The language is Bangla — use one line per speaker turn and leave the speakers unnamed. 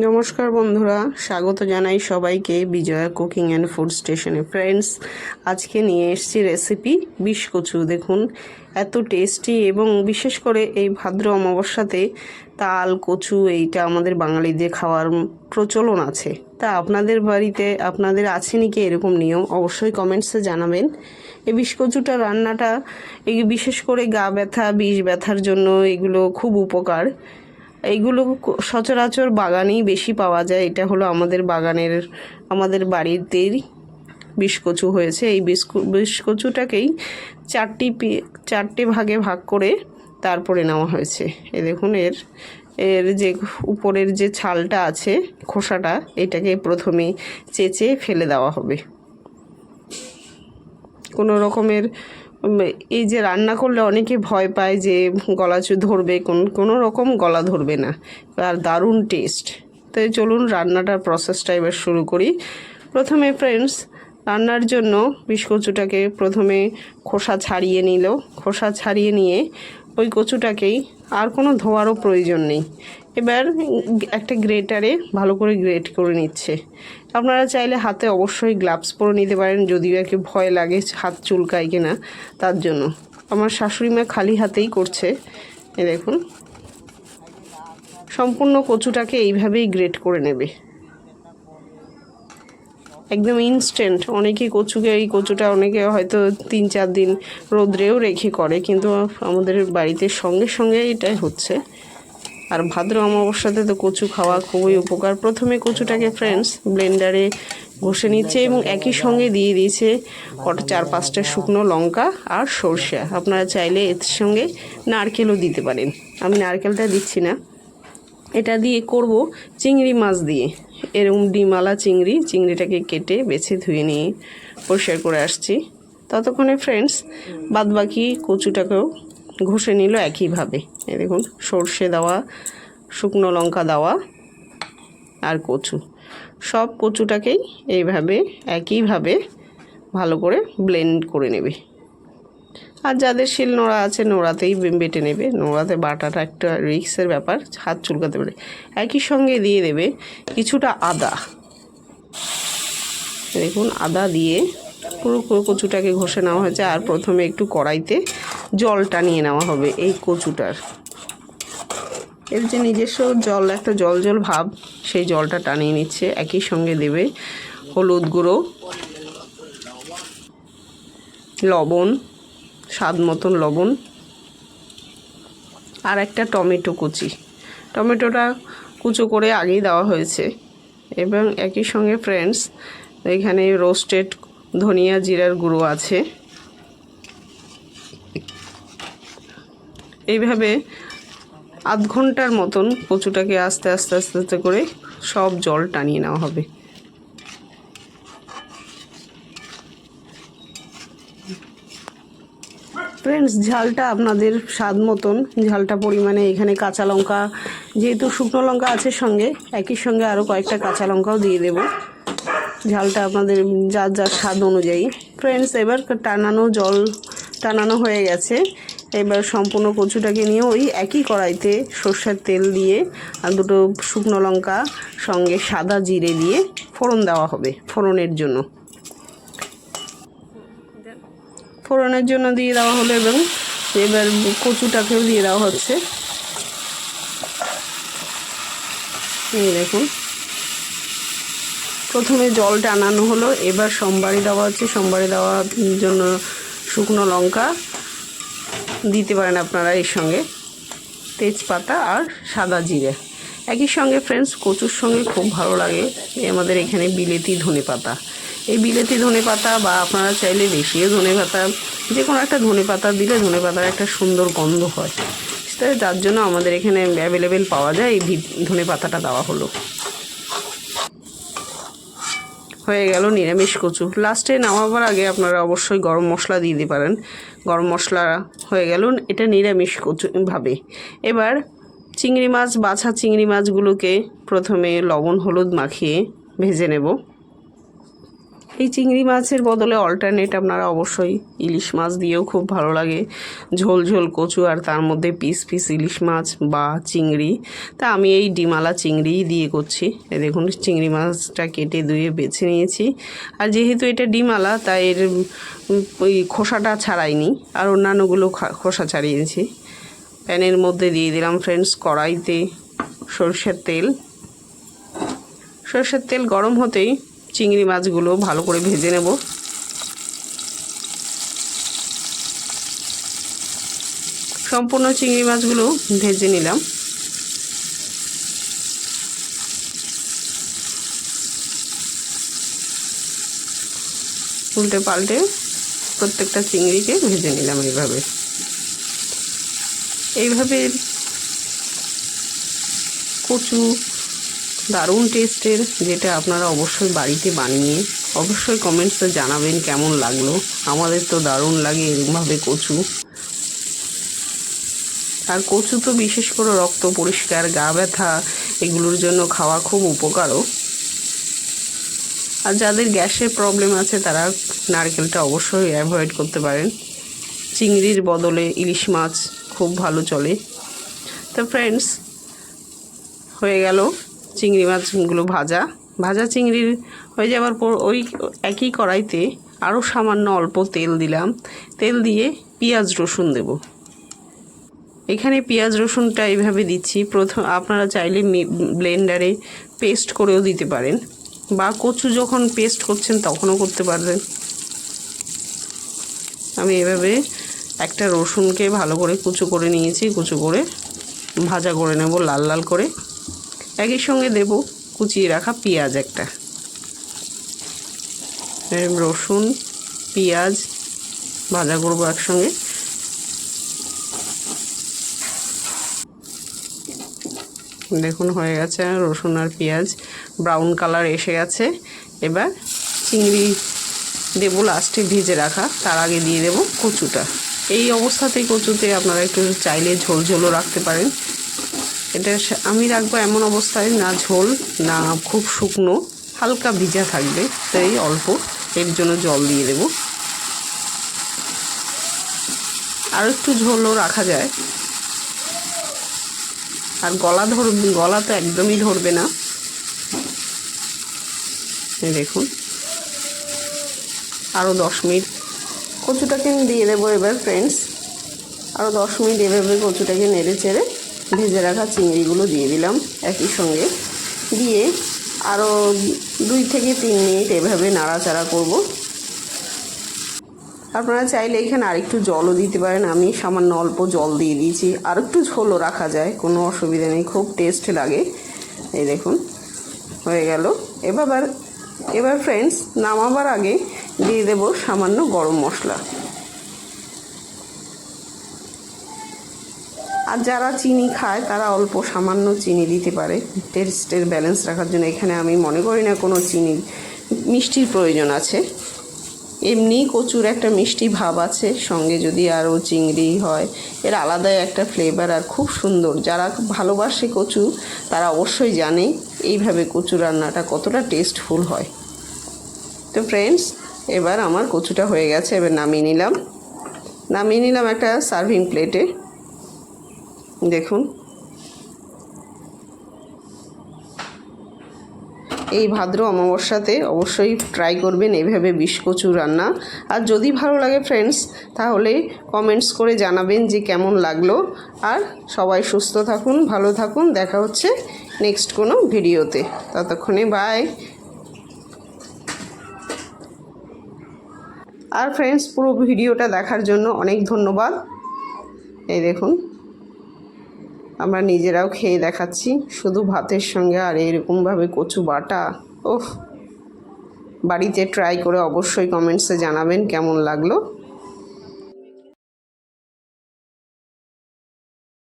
নমস্কার বন্ধুরা, স্বাগত জানাই সবাইকে বিজয়া কুকিং অ্যান্ড ফুড স্টেশনে। ফ্রেন্ডস, আজকে নিয়ে এসেছি রেসিপি বিষ কচু। দেখুন এত টেস্টি, এবং বিশেষ করে এই ভাদ্র অমাবস্যাতে তাল কচু এইটা আমাদের বাঙালিদের খাওয়ার প্রচলন আছে। তা আপনাদের বাড়িতে আপনাদের আছে নাকি এরকম নিয়ম? অবশ্যই কমেন্টসে জানাবেন। এই বিষ কচুটা রান্নাটা এই বিশেষ করে গা ব্যথা, বিষ ব্যথার জন্য এগুলো খুব উপকার। এইগুলো সচরাচর বাগানেই বেশি পাওয়া যায়। এটা হলো আমাদের বাড়িতেই বিষকচু হয়েছে। এই বিষকচুটাকেই চারটে ভাগে ভাগ করে তারপরে নেওয়া হয়েছে। এই দেখুন এর যে উপরের যে ছালটা আছে, খোসাটা, এটাকে প্রথমে চেঁচে ফেলে দেওয়া হবে। কোনো রকমের এই যে রান্না করলে অনেকে ভয় পায় যে গলা ধরবে, কোনো রকম গলা ধরবে না, আর দারুণ টেস্ট। তাই চলুন রান্নাটার প্রসেসটা এবার শুরু করি। প্রথমে ফ্রেন্ডস, রান্নার জন্য বিষকচুটাকে প্রথমে খোসা ছাড়িয়ে নিয়ে ওই কচুটাকেই, আর কোনো ধোয়ারও প্রয়োজন নেই, এবার একটা গ্রেটারে ভালো করে গ্রেট করে নিচ্ছে। আপনারা চাইলে হাতে অবশ্যই গ্লাভস পরে নিতে পারেন, যদিও একে ভয় লাগে হাত চুলকায় কিনা তার জন্য। আমার শাশুড়ি মা খালি হাতেই করছে। এই দেখুন সম্পূর্ণ কচুটাকে এইভাবেই গ্রেট করে নেবে, একদম ইনস্ট্যান্ট। অনেকে এই কচুটা অনেকে হয়তো 3-4 দিন রোদ্রেও রেখে করে, কিন্তু আমাদের বাড়িতে সঙ্গে সঙ্গে এটাই হচ্ছে। আর ভাদ্র অমাবস্যাতে তো কচু খাওয়া খুবই উপকার। প্রথমে কচুটাকে ফ্রেন্ডস ব্লেন্ডারে ঘষে নিচ্ছে, এবং একই সঙ্গে দিয়ে দিয়েছে 4-5টা শুকনো লঙ্কা আর সরষে। আপনারা চাইলে এর সঙ্গে নারকেলও দিতে পারেন, আমি নারকেলটা দিচ্ছি না। এটা দিয়ে করব চিংড়ি মাছ দিয়ে, এরকম ডিমালা চিংড়িটাকে কেটে বেছে ধুয়ে নিয়ে পরিষ্কার করে আসছি। ততক্ষণে ফ্রেন্ডস বাদবাকি কচুটাকেও ঘষে নিল একইভাবে। এই দেখুন সর্ষে দেওয়া, শুকনো লঙ্কা দেওয়া আর কচু, সব কচুটাকেই এইভাবে একইভাবে ভালো করে ব্লেন্ড করে নেবে। আর যাদের শিল নোড়া আছে নোড়াতেই বেটে নেবে। নোড়াতে বাটাটা একটা রিক্সের ব্যাপার, হাত চুলকাতে পারে। একই সঙ্গে দিয়ে দেবে কিছুটা আদা। দেখুন আদা দিয়ে পুরো কচুটাকে ঘষে নেওয়া হয়েছে। আর প্রথমে একটু কড়াইতে জল টানিয়ে নেওয়া হবে এই কচুটার। এর যে নিজস্ব জল, একটা জল ভাব, সেই জলটা টানিয়ে নিচ্ছে। একই সঙ্গে দেবে হলুদ গুঁড়ো, লবণ, স্বাদ মতন লবণ, আর একটা টমেটো কুচি। টমেটোটা কুচো করে আগেই দেওয়া হয়েছে। এবং একই সঙ্গে ফ্রেন্ডস এখানে রোস্টেড ধনিয়া জিরার গুঁড়ো আছে। এইভাবে আধ ঘন্টার মতন কচুটাকে আস্তে আস্তে করে সব জল টানিয়ে নেওয়া হবে। ফ্রেন্ডস, ঝালটা আপনাদের স্বাদ মতন, ঝালটা পরিমাণে এখানে কাঁচা লঙ্কা, যেহেতু শুকনো লঙ্কা আছে সঙ্গে, একই সঙ্গে আরও কয়েকটা কাঁচা লঙ্কাও দিয়ে দেব। ঝালটা আপনাদের যার স্বাদ অনুযায়ী। ফ্রেন্ডস, এবার জল টানানো হয়ে গেছে। এবার সম্পূর্ণ কচুটাকে নিয়ে ওই একই কড়াইতে সর্ষের তেল দিয়ে আর দুটো শুকনো লঙ্কা সঙ্গে সাদা জিরে দিয়ে ফোড়ন দেওয়া হবে। ফোড়নের জন্য দিয়ে দেওয়া হলো, এবং এবার কচুটাকেও দিয়ে দেওয়া হচ্ছে। এই দেখুন প্রথমে জল টানানো হলো, এবার সোমবারি দেওয়া হচ্ছে। সোমবারি দেওয়ার জন্য শুকনো লঙ্কা দিতে পারেন আপনারা, এর সঙ্গে তেজপাতা আর সাদা জিরে। একই সঙ্গে ফ্রেন্ডস কচুর সঙ্গে খুব ভালো লাগে আমাদের এখানে বিলেতি ধনেপাতা। এই বিলেতি ধনেপাতা, বা আপনারা চাইলে দেশীয় ধনেপাতা, যে কোনো একটা ধনেপাতা দিলে ধনেপাতার একটা সুন্দর গন্ধ হয়। তার জন্য আমাদের এখানে অ্যাভেলেবেল পাওয়া যায়, এই ধনেপাতাটা দেওয়া হলো। হয়ে গেল নিরামিষ কচু। লাস্টে নামাবার আগে আপনারা অবশ্যই গরম মশলা দিয়ে দিতে পারেন। গরম মশলা হয়ে গেল এটা নিরামিষ কচু ভাবে। এবার বাছা চিংড়ি মাছগুলোকে প্রথমে লবণ হলুদ মাখিয়ে ভেজে নেব। এই চিংড়ি মাছের বদলে অল্টারনেট আপনারা অবশ্যই ইলিশ মাছ দিয়েও খুব ভালো লাগে, ঝোল ঝোল কচু আর তার মধ্যে পিস পিস ইলিশ মাছ বা চিংড়ি। তা আমি এই ডিমালা চিংড়িই দিয়ে করছি। এই দেখুন চিংড়ি মাছটা কেটে ধুয়ে বেছে নিয়েছি। আর যেহেতু এটা ডিমালা তাই এর ওই খোসাটা ছাড়াইনি, আর অন্যান্যগুলো খোসা ছাড়িয়েছি। প্যানের মধ্যে দিয়ে দিলাম ফ্রেন্ডস কড়াইতে সরষের তেল। সরষের তেল গরম হতেই চিংড়ি মাছগুলো ভালো করে ভেজে নেব। সম্পূর্ণ চিংড়ি মাছগুলো ভেজে নিলাম। উল্টে পাল্টে প্রত্যেকটা চিংড়িকে ভেজে নিলাম এইভাবে কচু দারুণ টেস্টের, যেটা আপনারা অবশ্যই বাড়িতে বানিয়ে অবশ্যই কমেন্টসে জানাবেন কেমন লাগলো। আমাদের তো দারুণ লাগে এরকমভাবে কচু। আর কচু তো বিশেষ করে রক্ত পরিষ্কার, গা ব্যথা এগুলোর জন্য খাওয়া খুব উপকারও। আর যাদের গ্যাসের প্রবলেম আছে তারা নারকেলটা অবশ্যই অ্যাভয়েড করতে পারেন। চিংড়ির বদলে ইলিশ মাছ খুব ভালো চলে। তো ফ্রেন্ডস, হয়ে গেল চিংড়ি মাছগুলো ভাজা চিংড়ির হয়ে যাওয়ার পর ওই একই কড়াইতে আরও সামান্য অল্প তেল দিলাম। তেল দিয়ে পেঁয়াজ রসুন দেব। এখানে পেঁয়াজ রসুনটা এইভাবে দিচ্ছি। আপনারা চাইলে ব্লেন্ডারে পেস্ট করেও দিতে পারেন, বা কচু যখন পেস্ট করছেন তখনও করতে পারবেন। আমি এভাবে একটা রসুনকে ভালো করে কুচো করে নিয়েছি, কুচো করে ভাজা করে নেব লাল লাল করে। একই সঙ্গে দেব কুচিয়ে রাখা পেঁয়াজ একটা। রসুন পেঁয়াজ ভাজা করবো একসঙ্গে। দেখুন হয়ে গেছে, রসুন আর পেঁয়াজ ব্রাউন কালার এসে গেছে। এবার চিংড়ি দেবো লাস্টে ভেজে রাখা, তার আগে দিয়ে দেব কচুটা। এই অবস্থাতেই কচুতে আপনারা একটু চাইলে ঝোল ঝোলও রাখতে পারেন। এটা আমি রাখবো এমন অবস্থায়, না ঝোল না খুব শুকনো, হালকা ভিজা থাকবে, তাই অল্প এর জন্য জল দিয়ে দেব। আর একটু ঝোলও রাখা যায়। আর গলা তো একদমই ধরবে না। দেখুন আরও 10 মিনিট কচুটাকে দিয়ে দেবো। এবার ফ্রেন্ডস আরও 10 মিনিট এভাবে কচুটাকে নেড়ে চেড়ে ভেজে রাখা চিংড়িগুলো দিয়ে দিলাম একই সঙ্গে। দিয়ে আরও 2 থেকে 3 মিনিট এভাবে নাড়াচাড়া করব। আপনারা চাইলে এখানে আরেকটু জলও দিতে পারেন। আমি সামান্য অল্প জল দিয়ে দিয়েছি, আর একটু ঝোলও রাখা যায়, কোনো অসুবিধা নেই, খুব টেস্ট লাগে। এই দেখুন হয়ে গেল। এবার ফ্রেন্ডস নামাবার আগে দিয়ে দেব সামান্য গরম মশলা। আর যারা চিনি খায় তারা অল্প সামান্য চিনি দিতে পারে টেস্টের ব্যালেন্স রাখার জন্য। এখানে আমি মনে করি না কোনো মিষ্টির প্রয়োজন আছে। এমনি কচুর একটা মিষ্টি ভাব আছে, সঙ্গে যদি আরও চিংড়ি হয় এর আলাদাই একটা ফ্লেভার আর খুব সুন্দর। যারা ভালোবাসে কচু তারা অবশ্যই জানে এইভাবে কচু রান্নাটা কতটা টেস্টফুল হয়। তো ফ্রেন্ডস এবার আমার কচুটা হয়ে গেছে। এবার নামিয়ে নিলাম একটা সার্ভিং প্লেটে। দেখুন এই ভাদ্র অমাবস্যাতে অবশ্যই ট্রাই করবেন এইভাবে বিষ কচু রান্না। আর যদি ভালো লাগে ফ্রেন্ডস তাহলে কমেন্টস করে জানাবেন যে কেমন লাগলো। আর সবাই সুস্থ থাকুন, ভালো থাকুন। দেখা হচ্ছে নেক্সট কোনো ভিডিওতে। ততক্ষণে বাই। আর ফ্রেন্ডস পুরো ভিডিওটা দেখার জন্য অনেক ধন্যবাদ। এই দেখুন আমরা নিজেরাও খেয়ে দেখাচ্ছি শুধু ভাতের সঙ্গে। আর এরকমভাবে কচু বাটা, ওহ, বাড়িতে ট্রাই করে অবশ্যই কমেন্টসে জানাবেন কেমন লাগলো।